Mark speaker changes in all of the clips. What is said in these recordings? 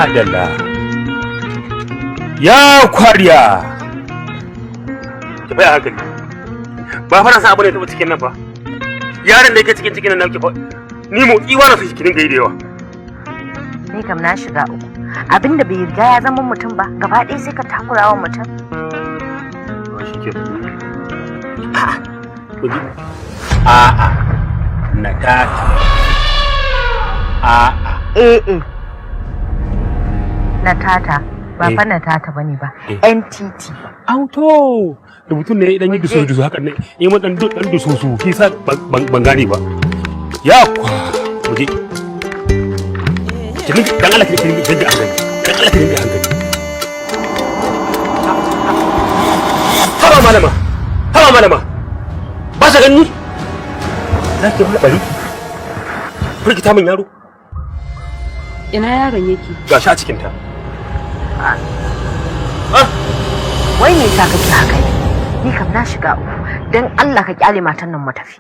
Speaker 1: adalla ya kwariya ki bai hankali ba fara sa abu ne ta cikin nan fa yaron da yake cikin nan fa ni mu iwa na su shi kinin gaide yawa
Speaker 2: ni kam na shiga uku abinda bai riga ya zama mutum ba gaba ɗaya sai ka takura wa mutum
Speaker 1: a'a na tata a'a
Speaker 2: na tata ba fa na tata bane ba NTT
Speaker 1: auto rubutun ne idan yi dusu haka ne yi mun dan dusu ki sa ban gane ba ya kwa muje kin dan Allah kin dinga hankali dan Allah kin dinga hankali hawa malama ba sa gani zaki hula bari firgita min yaro
Speaker 3: ina yaron yake
Speaker 1: gashi a cikin ta
Speaker 2: wai me ta kake haka ni kam na shiga uku dan Allah ka kyale matan nan mu tafi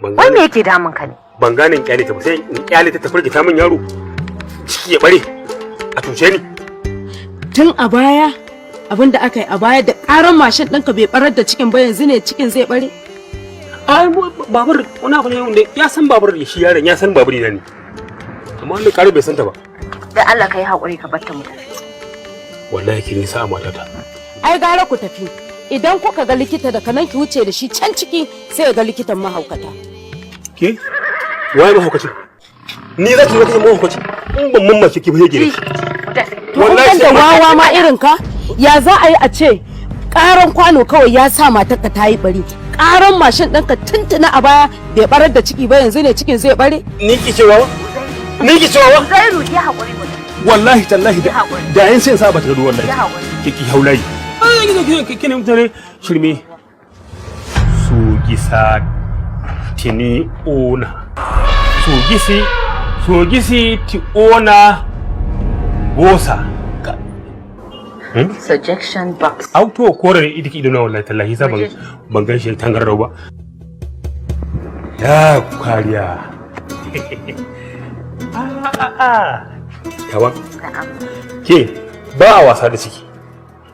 Speaker 2: wai me yake damun ka ne
Speaker 1: ban gane in kyale ta ba sai in kyale ta firgita min yaro ciki ya bare a tuce ni
Speaker 3: tun a baya abinda aka yi a baya da karan mashin ɗinka bai barar da cikin ba yanzu ne cikin zai bare
Speaker 1: ai babur wani abu ne wanda ya san babur da shi yaron ya san babur ne amma wanda karo bai santa ba
Speaker 2: dan Allah ka yi hakuri ka bar ta mu tafi
Speaker 1: wallahi kin nisa a matata
Speaker 3: ai gara ku tafi idan kuka ga likita da kanan ki wuce da shi can ciki sai ga likitan mahaukata
Speaker 1: ke wai mahaukaci ni za ki zo kace mahaukaci in ban mamaki ki ba yake
Speaker 3: wallahi da wawa ma irin ka ya za a yi a ce karan kwano kawai ya sa matarka ta yi bari karan mashin ɗinka tuntuna a baya bai barar da ciki ba yanzu ne cikin zai bare
Speaker 1: ni ki cewa
Speaker 2: Zairu ya hakuri mu
Speaker 1: wallahi tallahi da yan sai sa ba ta gado wallahi ki haulayi ai ki ne mutane shirme su gisa tini ona su gisi ti ona bosa
Speaker 2: suggestion box
Speaker 1: auto kore idiki idona wallahi tallahi sa ban gan shi tangarrau ba ya kwariya yawa ke ba a wasa da ciki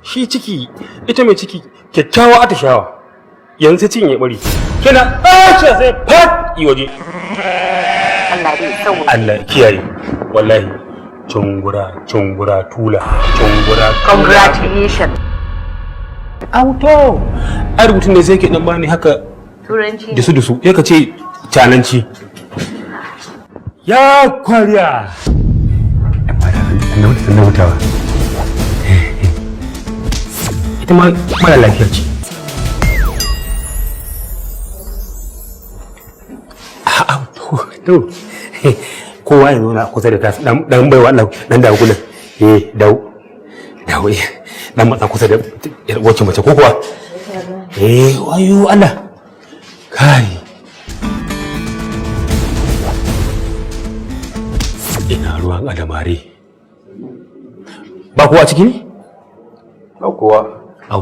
Speaker 1: shi ciki ita mai ciki kyakkyawa atishawa yanzu cin ya bari kina ɗace sai fat yi waje Allah kiyaye wallahi cungura tula
Speaker 2: congratulations
Speaker 1: auto a rubutun ne sai ke dan bani haka
Speaker 2: turanci
Speaker 1: dusu ya ka ce cananci ya kwariya na hutawa ita ma mara lafiya ce to kowa ya nuna kusa da tasu dan baiwa Allah dan da gulan dau dan matsa kusa da wacce mace ko kuwa wayo Allah kai ina ruwan adamare ba kowa ciki ne
Speaker 4: ba kowa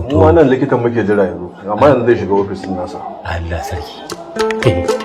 Speaker 4: mu wannan likitan muke jira yanzu amma yanzu zai shiga ofis din nasa
Speaker 1: Allah sarki